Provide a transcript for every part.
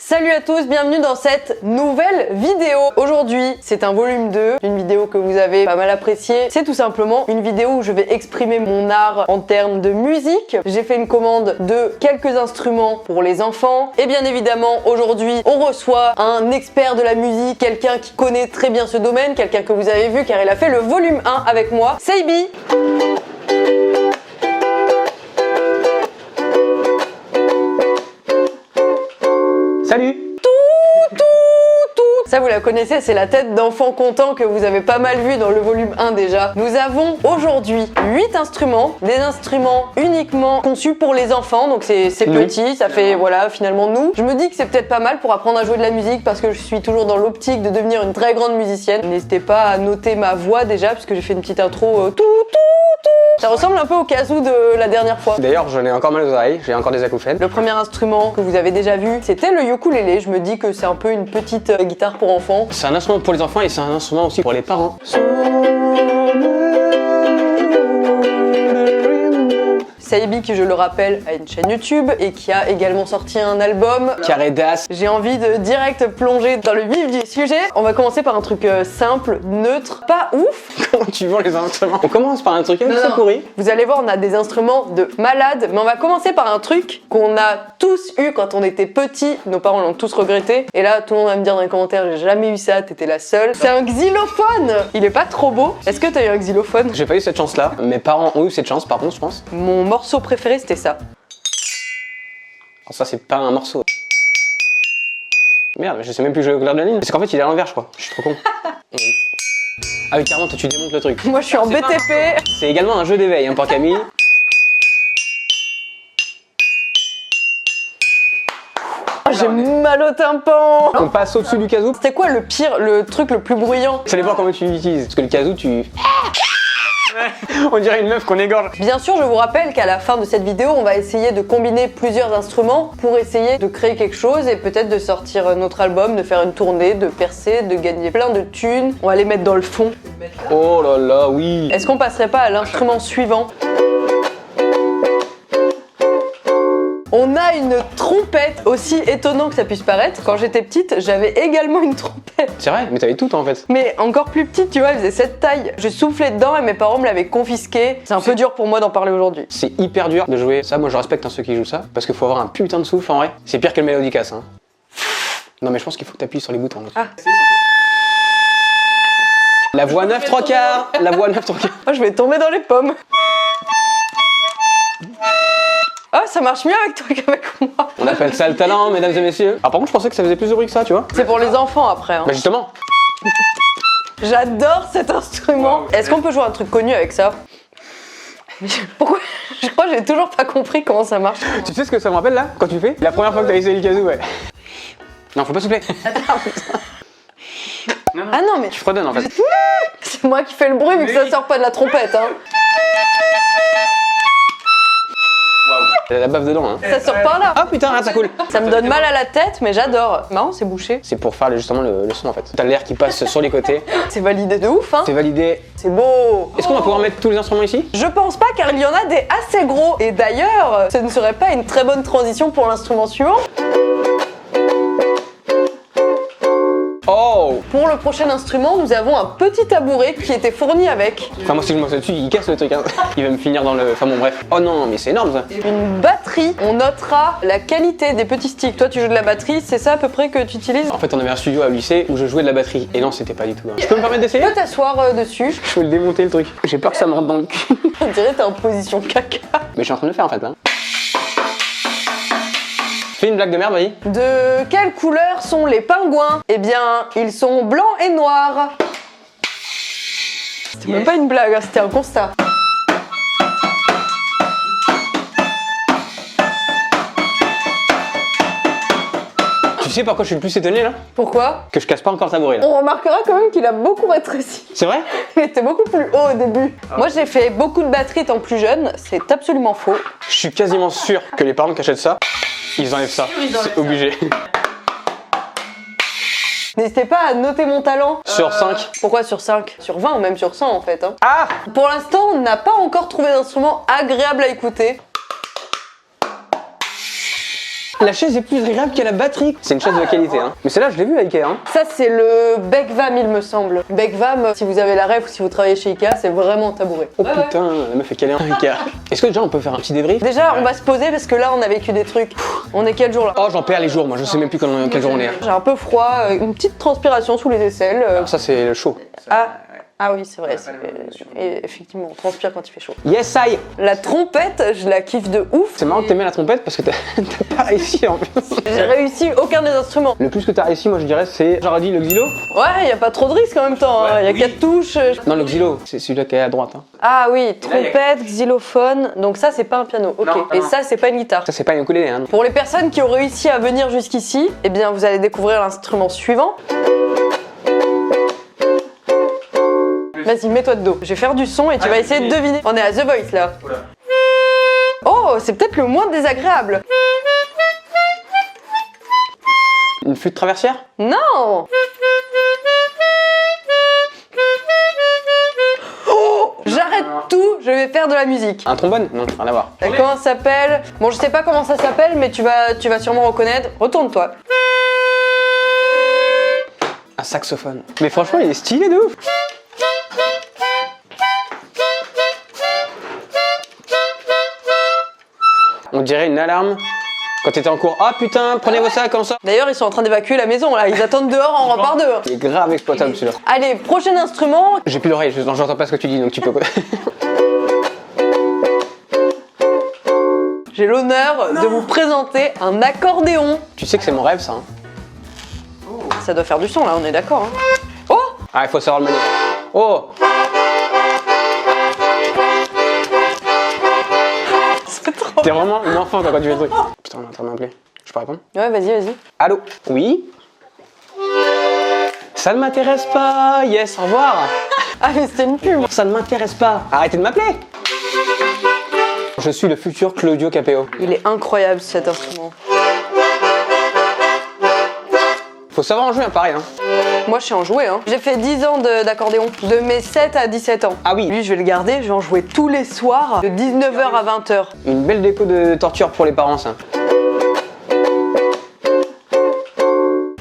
Salut à tous, bienvenue dans cette nouvelle vidéo. Aujourd'hui, c'est un volume 2, une vidéo que vous avez pas mal appréciée. C'est tout simplement une vidéo où je vais exprimer mon art en termes de musique. J'ai fait une commande de quelques instruments pour les enfants. Et bien évidemment, aujourd'hui, on reçoit un expert de la musique, quelqu'un qui connaît très bien ce domaine, quelqu'un que vous avez vu car il a fait le volume 1 avec moi, Seibi. Salut! Ça vous la connaissez, c'est la tête d'enfant content que vous avez pas mal vu dans le volume 1 déjà. Nous avons aujourd'hui 8 instruments, des instruments uniquement conçus pour les enfants, donc c'est petit, ça fait voilà finalement nous. Je me dis que c'est peut-être pas mal pour apprendre à jouer de la musique parce que je suis toujours dans l'optique de devenir une très grande musicienne. N'hésitez pas à noter ma voix déjà puisque j'ai fait une petite intro Ça ressemble un peu au kazoo de la dernière fois. D'ailleurs, j'en ai encore mal aux oreilles, j'ai encore des acouphènes. Le premier instrument que vous avez déjà vu, c'était le ukulélé. Je me dis que c'est un peu une petite guitare pour enfants. C'est un instrument pour les enfants et c'est un instrument aussi pour les parents. Seibi, qui je le rappelle, a une chaîne YouTube et qui a également sorti un album. Carré d'as. J'ai envie de direct plonger dans le vif du sujet. On va commencer par un truc simple, neutre, pas ouf. Comment tu vends les instruments? On commence par un truc un peu pourri. Vous allez voir, on a des instruments de malade, mais on va commencer par un truc qu'on a tous eu quand on était petit. Nos parents l'ont tous regretté. Et là, tout le monde va me dire dans les commentaires, j'ai jamais eu ça, t'étais la seule. C'est un xylophone. Il est pas trop beau. Est-ce que t'as eu un xylophone? J'ai pas eu cette chance-là. Mes parents ont eu cette chance, par contre, je pense. Mon morceau préféré, c'était ça. Alors ça, c'est pas un morceau. Merde, je sais même plus jouer au clair de la ligne. C'est qu'en fait, il est à l'envers, je crois. Je suis trop con. Ah oui, carrément, toi, tu démontes le truc. Moi, je suis en BTP. C'est également un jeu d'éveil, hein, pour Camille. J'ai mal au tympan. On passe au-dessus du kazoo. C'était quoi le pire, le truc le plus bruyant? Ça dépend comment tu l'utilises. Parce que le kazoo, tu... On dirait une meuf qu'on égorge. Bien sûr, je vous rappelle qu'à la fin de cette vidéo, on va essayer de combiner plusieurs instruments pour essayer de créer quelque chose et peut-être de sortir notre album, de faire une tournée, de percer, de gagner plein de thunes. On va les mettre dans le fond. Oh là là, oui. Est-ce qu'on passerait pas à l'instrument suivant? On a une trompette, aussi étonnant que ça puisse paraître. Quand j'étais petite, j'avais également une trompette. C'est vrai, mais t'avais tout en fait. Mais encore plus petite, tu vois, elle faisait cette taille. Je soufflais dedans et mes parents me l'avaient confisquée. C'est un peu dur pour moi d'en parler aujourd'hui. C'est hyper dur de jouer ça. Moi, je respecte ceux qui jouent ça parce qu'il faut avoir un putain de souffle en vrai. C'est pire que le mélodicas. Hein. Non, mais je pense qu'il faut que t'appuies sur les boutons. Ah. La voix 9 3 quarts. La voix 9 3 quarts. Oh, je vais tomber dans les pommes. Oh, ça marche mieux avec toi qu'avec moi. On appelle ça le talent, mesdames et messieurs. Alors par contre, je pensais que ça faisait plus de bruit que ça, tu vois. C'est pour les enfants après. Hein. Bah justement. J'adore cet instrument. Est-ce qu'on peut jouer un truc connu avec ça? Pourquoi? Je crois que j'ai toujours pas compris comment ça marche. Tu sais ce que ça me rappelle là? Quand tu fais la première fois que t'as essayé le kazoo, ouais. Non, faut pas souffler. Ah non, mais Tu fredonnes en fait. c'est moi qui fais le bruit vu que ça sort pas de la trompette. Hein. Il y a la baffe dedans, hein. Ça sort par là. Ah putain, regarde, ça coule. Ça me donne mal à la tête, mais j'adore. Marrant, c'est bouché. C'est pour faire justement le son en fait. T'as l'air qui passe sur les côtés. C'est validé de ouf, hein. C'est validé. C'est beau. Est-ce qu'on va pouvoir mettre tous les instruments ici? Je pense pas car il y en a des assez gros. Et d'ailleurs, ce ne serait pas une très bonne transition pour l'instrument suivant. Oh! Pour le prochain instrument, nous avons un petit tabouret qui était fourni avec Enfin, moi si je m'en dessus, il casse le truc, hein. Il va me finir dans le... Enfin bon, bref. Oh non, mais c'est énorme ça. une batterie. On notera la qualité des petits sticks. Toi, tu joues de la batterie, c'est ça à peu près que tu utilises? En fait, on avait un studio au lycée où je jouais de la batterie. Et non, c'était pas du tout. Hein. Je peux me permettre d'essayer? Tu peux t'asseoir dessus. Je peux le démonter le truc. J'ai peur que ça me rentre dans le cul. On dirait que t'es en position caca. Mais je suis en train de le faire en fait, hein. Fais une blague de merde, vas-y. De quelle couleur sont les pingouins? Eh bien, ils sont blancs et noirs. C'était même pas une blague, hein, c'était un constat. Tu sais pourquoi je suis le plus étonné là? Pourquoi? Que je casse pas encore le tabouret là. On remarquera quand même qu'il a beaucoup rétréci. C'est vrai? Il était beaucoup plus haut au début. Moi, j'ai fait beaucoup de batterie étant plus jeune. C'est absolument faux. Je suis quasiment sûr que les parents qui achètent ça, ils enlèvent ça. C'est obligé. N'hésitez pas à noter mon talent. Sur 5. Pourquoi sur 5? Sur 20 ou même sur 100 en fait. Hein. Ah! Pour l'instant, on n'a pas encore trouvé d'instrument agréable à écouter. La chaise est plus agréable que la batterie. C'est une chaise de qualité, hein. Mais celle-là, je l'ai vue à Ikea, hein. Ça, c'est le Beckvam, il me semble. Beckvam, si vous avez la ref ou si vous travaillez chez Ikea, c'est vraiment tabouret. Oh putain, la meuf est calée en Ikea. Est-ce que déjà on peut faire un petit débrief? Déjà, on va se poser parce que là, on a vécu des trucs. On est quel jour là? Oh, j'en perds les jours, moi, je sais même plus quel jour on est. Hein. J'ai un peu froid, une petite transpiration sous les aisselles. Alors ça, c'est le chaud. Ah oui, c'est vrai. Et effectivement, on transpire quand il fait chaud. Yes, I. La trompette, je la kiffe de ouf. C'est marrant que t'aimais la trompette parce que t'as pas réussi en plus. J'ai réussi aucun des instruments. Le plus que t'as réussi, moi je dirais, c'est. J'aurais dit le xylo. Ouais, y a pas trop de risques en même temps. Il y a 4 touches. Non, le xylo, c'est celui-là qui est à droite. Hein. Ah oui, trompette, xylophone. Donc ça, c'est pas un piano. Ok. Non, Et non. ça, c'est pas une guitare. Ça, c'est pas un ukulélé, hein. Pour les personnes qui ont réussi à venir jusqu'ici, eh bien, vous allez découvrir l'instrument suivant. Vas-y, mets-toi de dos. Je vais faire du son et tu vas essayer de deviner. On est à The Voice là. Oh, c'est peut-être le moins désagréable. Une flûte traversière? Non. Oh, j'arrête tout, je vais faire de la musique. Un trombone? Non, rien à voir. Comment ça s'appelle? Bon, je sais pas comment ça s'appelle, mais tu vas sûrement reconnaître. Retourne-toi. Un saxophone. Mais franchement, il est stylé de ouf. On dirait une alarme quand t'étais en cours. Ah putain, prenez vos sacs, comme ça. D'ailleurs, ils sont en train d'évacuer la maison là. Ils attendent dehors, on repart dehors. Il est grave exploitable celui-là. Allez, prochain instrument. J'ai plus d'oreilles, j'entends pas ce que tu dis donc tu peux. J'ai l'honneur de vous présenter un accordéon. Tu sais que c'est mon rêve ça. Hein. Ça doit faire du son là, on est d'accord. Hein. Oh! Ah, il faut savoir le manier. Oh! C'est trop. T'es vraiment une enfant toi, quand tu fais le truc. Putain, on est en train de m'appeler. Je peux répondre? Ouais, vas-y. Allô? Oui? Ça ne m'intéresse pas. Yes, au revoir. Ah, mais c'était une pub. Ça ne m'intéresse pas. Arrêtez de m'appeler. Je suis le futur Claudio Capéo. Il est incroyable cet instrument. Faut savoir en jouer, hein, pareil. Hein. Moi, je sais en jouer. Hein. J'ai fait 10 ans d'accordéon, de mes 7 à 17 ans. Ah oui. Lui, je vais le garder, je vais en jouer tous les soirs, de 19h à 20h. Une belle déco de torture pour les parents, ça.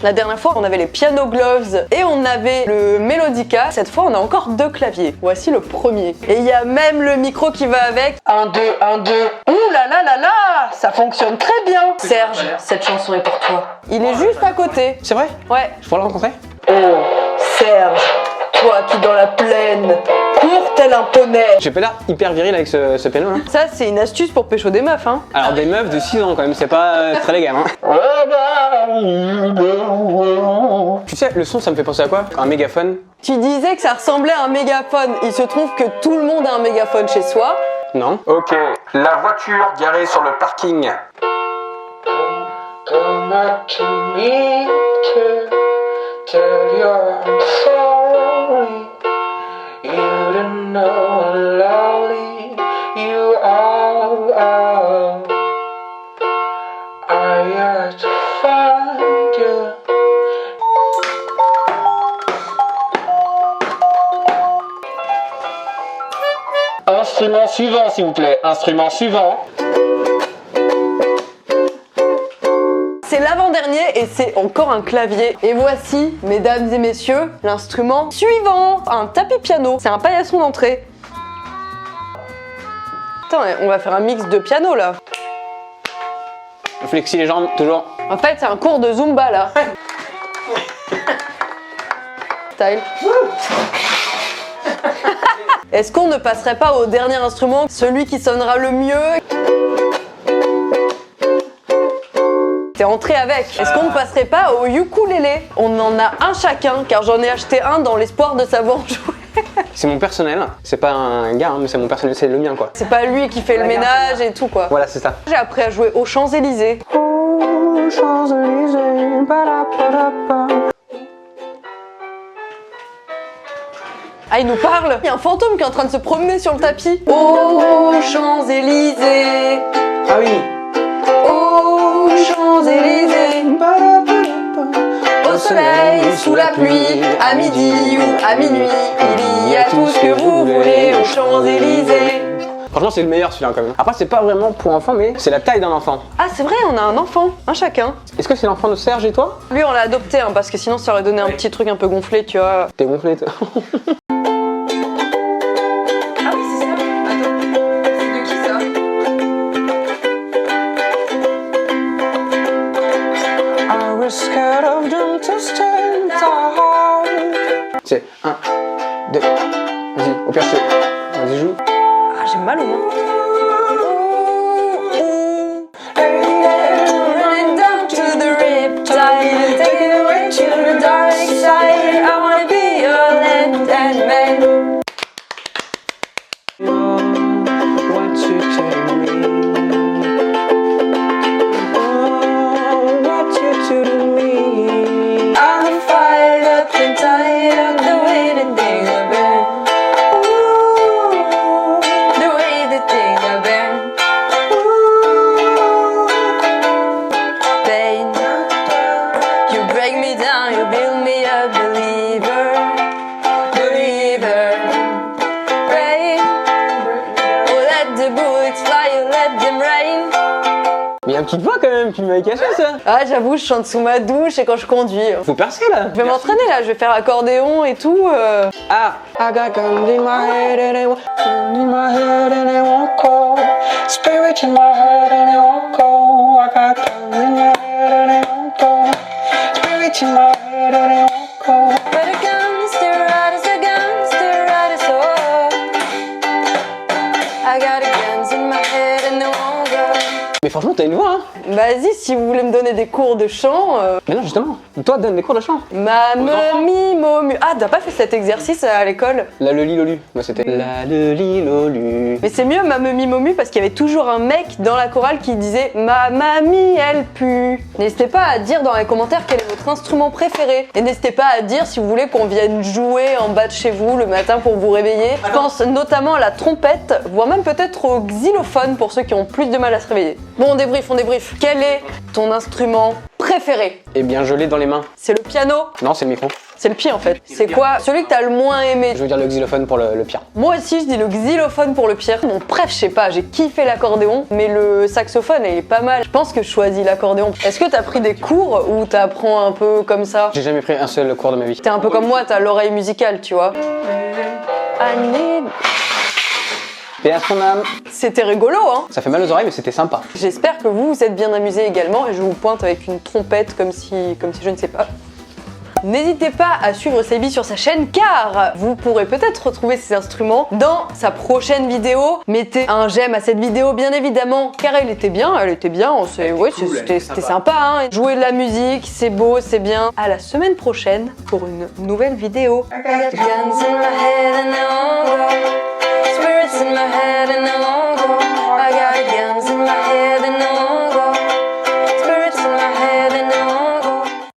La dernière fois, on avait les piano gloves et on avait le mélodica. Cette fois, on a encore 2 claviers. Voici le premier. Et il y a même le micro qui va avec. 1, 2, 1, 2. Ouh là là là là! Ça fonctionne très bien. Serge, cette chanson est pour toi. Il est juste à côté. C'est vrai? Ouais. Je pourrais le rencontrer? Oh, Serge, toi qui dans la plaine, cours tel un poney. J'ai pas l'air hyper viril avec ce piano là. Ça, c'est une astuce pour pécho des meufs, hein. Alors des meufs de 6 ans quand même, c'est pas très légal hein. Tu sais, le son ça me fait penser à quoi? Un mégaphone? Tu disais que ça ressemblait à un mégaphone. Il se trouve que tout le monde a un mégaphone chez soi. Non. Ok, la voiture garée sur le parking. Come up to me to tell you I'm sorry. You don't know how lovely you are. I had to find you. Instrument suivant, s'il vous plaît. Instrument suivant. C'est l'avant-dernier et c'est encore un clavier. Et voici, mesdames et messieurs, l'instrument suivant. Un tapis piano. C'est un paillasson d'entrée. Attends, on va faire un mix de piano là. On flexit les jambes, toujours. En fait, c'est un cours de Zumba là. Style. Est-ce qu'on ne passerait pas au dernier instrument, celui qui sonnera le mieux? T'es entré avec. Est-ce qu'on ne passerait pas au ukulélé? On en a un chacun, car j'en ai acheté un dans l'espoir de savoir jouer. C'est mon personnel, c'est pas un gars, hein, mais c'est mon personnel, c'est le mien quoi. C'est pas lui qui fait le ménage et tout quoi. Voilà, c'est ça. J'ai appris à jouer aux Champs-Élysées. Aux Champs-Élysées, Ah, il nous parle. Il y a un fantôme qui est en train de se promener sur le tapis. Aux Champs-Élysées. Ah oui. Aux Champs-Élysées. Au soleil, sous la pluie, à midi ou à minuit, il y a tout ce que vous voulez aux Champs-Élysées. Franchement, c'est le meilleur celui-là quand même. Après, c'est pas vraiment pour enfants, mais c'est la taille d'un enfant. Ah, c'est vrai, on a un enfant, un chacun. Est-ce que c'est l'enfant de Serge et toi? Lui, on l'a adopté, hein, parce que sinon, ça aurait donné un petit truc un peu gonflé, tu vois. T'es gonflé, toi. Ah oui, c'est ça. Attends, c'est de qui ça? I was scared of them to stand out. C'est 1, 2, vas-y, au pire c'est. Vas-y, joue. Ah, j'ai mal au mains. Mais y'a une petite voix quand même, tu m'avais caché ça. Ah, j'avoue, je chante sous ma douche et quand je conduis. Faut percer là. Je vais m'entraîner là, je vais faire accordéon et tout. Ah, I got guns in my head and it won't in my head and it won't go. Spirit in my head and it won't go. I got guns in my head and it won't go. Spirit in my head and it won't go. But a gangster ride us all. I got guns in my head and they won't go. Mais franchement, t'as une voix, hein. Vas-y, si vous voulez me donner des cours de chant. Mais non, justement, toi, donne des cours de chant. Ma me mi mo mu. Ah, t'as pas fait cet exercice à l'école? La le li lolu. Moi, c'était la le li lolu. Mais c'est mieux ma me mi mo mu parce qu'il y avait toujours un mec dans la chorale qui disait ma mamie elle pue. N'hésitez pas à dire dans les commentaires quel est votre instrument préféré. Et n'hésitez pas à dire si vous voulez qu'on vienne jouer en bas de chez vous le matin pour vous réveiller. Je pense notamment à la trompette, voire même peut-être au xylophone pour ceux qui ont plus de mal à se réveiller. Bon, on débrief. Quel est ton instrument préféré? Eh bien, je l'ai dans les mains. C'est le piano? Non, c'est le micro. C'est le pied en fait. C'est quoi celui que t'as le moins aimé? Je veux dire le xylophone pour le pire. Moi aussi, je dis le xylophone pour le pire. Mon préf, je sais pas, j'ai kiffé l'accordéon, mais le saxophone, il est pas mal. Je pense que je choisis l'accordéon. Est-ce que t'as pris des cours ou t'apprends un peu comme ça? J'ai jamais pris un seul cours de ma vie. T'es un peu comme moi, t'as l'oreille musicale, tu vois. Paix à son âme. C'était rigolo, hein? Ça fait mal aux oreilles, mais c'était sympa. J'espère que vous vous êtes bien amusés également et je vous pointe avec une trompette comme si je ne sais pas. N'hésitez pas à suivre Saiby sur sa chaîne car vous pourrez peut-être retrouver ces instruments dans sa prochaine vidéo. Mettez un j'aime à cette vidéo bien évidemment car elle était bien. C'était sympa hein. Jouer de la musique, c'est beau, c'est bien. À la semaine prochaine pour une nouvelle vidéo. I got guns in my head and they won't go. Spirits in my head and they won't go.